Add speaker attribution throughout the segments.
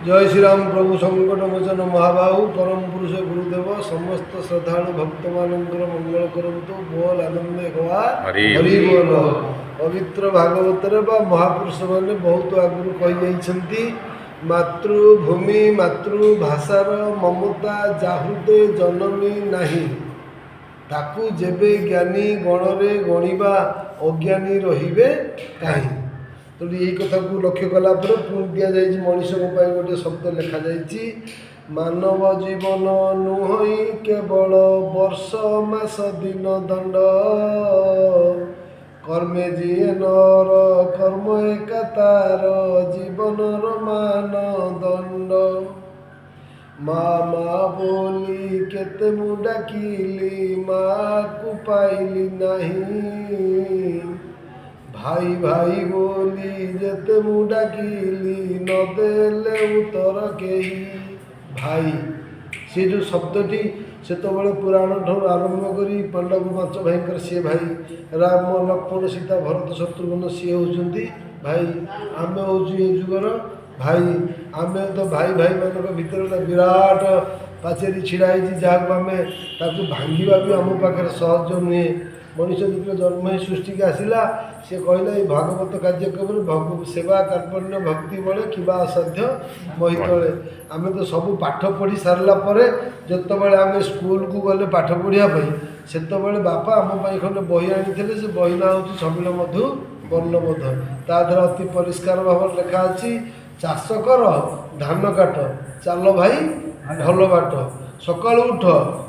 Speaker 1: जय श्री राम प्रभु संकट मोचन महाबाहु परम पुरुष गुरुदेव समस्त श्रद्धालु भक्त मानकर मंगल करंतु बोल आनंद हरि बोल। पवित्र भागवत महापुरुष मैंने बहुत आगुरी कही मातृभूमि मातृभाषार ममता जाहृदे जननी नहीं ताकू जेबे ज्ञानी गणरे गणिबा अज्ञानी रहिबे काहीं। तो यही कथा को लक्ष्य कला पुणी दि मनीष गोटे शब्द लिखा जाइए मानव जीवन नुहई केवल वर्ष मास दिन दंड कर्मे जीए नर कर्म एका तार जीवनर मान दंड माँ बोली केते मु डाकिली माँ को पाइली नहीं भाई भाई बोली जेते मु डाकिली नदेले उत्तर केही भाई। से जो शब्दटी से पुराण ठार आरंभ करी पांडव 5 भाई सी भाई राम लक्ष्मण सीता भरत शत्रुघ्न सी होती भाई आम हूँ ये जुगर भाई आम तो भाई भाई मान भर गोटे विराट पाचेरी छिड़ाई जहाँ आम भांगा भी आम पाखे सहज नुहे। मनुष्य जो जन्म ही सृष्टि के आसला सी कहला ये भागवत कार्यक्रम सेवा कार्पण्य भक्ति बड़े कि असाध्य मही तले आम तो सब पाठ पढ़ी सारा जिते बड़े आम स्कूल को गले पाठ पढ़ापी से बापा आम खंडे बही आनी से बही ना हूँ छबिल मधु वर्णबोध तादर अति परिष्कार भाव लिखा अच्छी चाष कर धान काट चाल भाई भल बाट सकाल उठ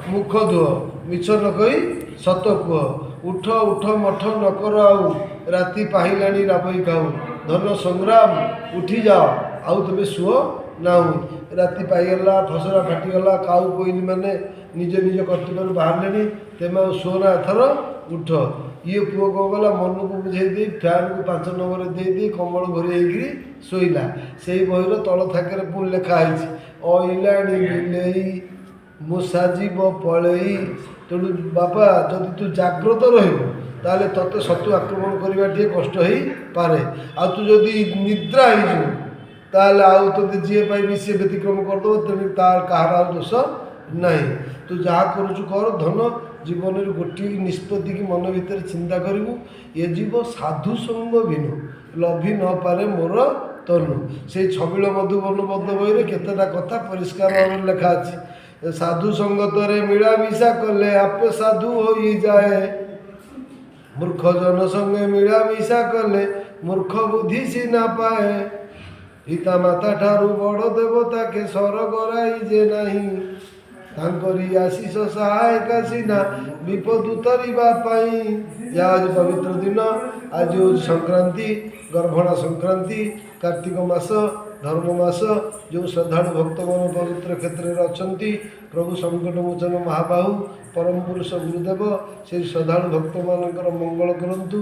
Speaker 1: मुख धुओ मिछ न कही सत कुह उठ उठ मठ न कर आउ राति पाहिलाणी राबई खाऊ धन संग्राम उठी जाओ आउ तबे सुओ ना राति पाईगला फसरा फाटीगला काऊ कोईली मैंने निज निज कर्तव्य बाहर तेमे सुओना एथर उठ ये पुओ कौन गला मन को बुझे दे फैन को 5 नंबर दे कमल घोरी शोला से बहीर तल थाके पुणी लिखाई अइलाणी बिलई मूषा जीव पलई तेणु बापा जदि तू जाग्रत रही तोते शत्रु आक्रमण करवा टे कष्ट हो पारे आ तू जदि निद्रा हो आउ ते जी पाई सी व्यतिक्रम करदेव तेणु तार कहार दोष ना तू जहाँ करुचु कर धन जीवन गोटे निष्पत्ति की मन भीतर चिंता करूँ ये जीव साधु संग बिनु लभि न पारे मोर तनु से छबिल मधु वर्णबद्ध बही केतेटा कथा परिष्कार भाव लिखा अच्छी साधु संगतरे मिलामिशा कले आपे साधु हो जाए मूर्ख जन संगे मिलामिशा कले मूर्ख बुद्धि सी ना पाए पिता माता ठारू बड़ देवता के स्वर गराई जे नहीं तांकरी आशीष सहायक सीना विपद उतरवा आज पवित्र दिन आज संक्रांति गर्भणा संक्रांति कार्तिक मास धर्म मास जो श्रद्धालु भक्त मन पवित्र क्षेत्र में अच्छा प्रभु संकट मोचन महाबाहु परम पुरुष गुरुदेव से श्रद्धालु भक्त मानकर मंगल करंतु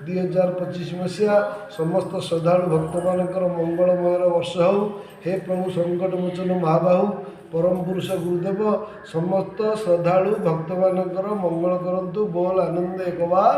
Speaker 1: 2025 मसीहा समस्त श्रद्धालु भक्त मानकर मंगलमय वर्ष हो। हे प्रभु संकट मोचन महाबाहु परम पुरुष गुरुदेव समस्त श्रद्धालु भक्त मानकर मंगल करंतु बोल आनंद एक बार।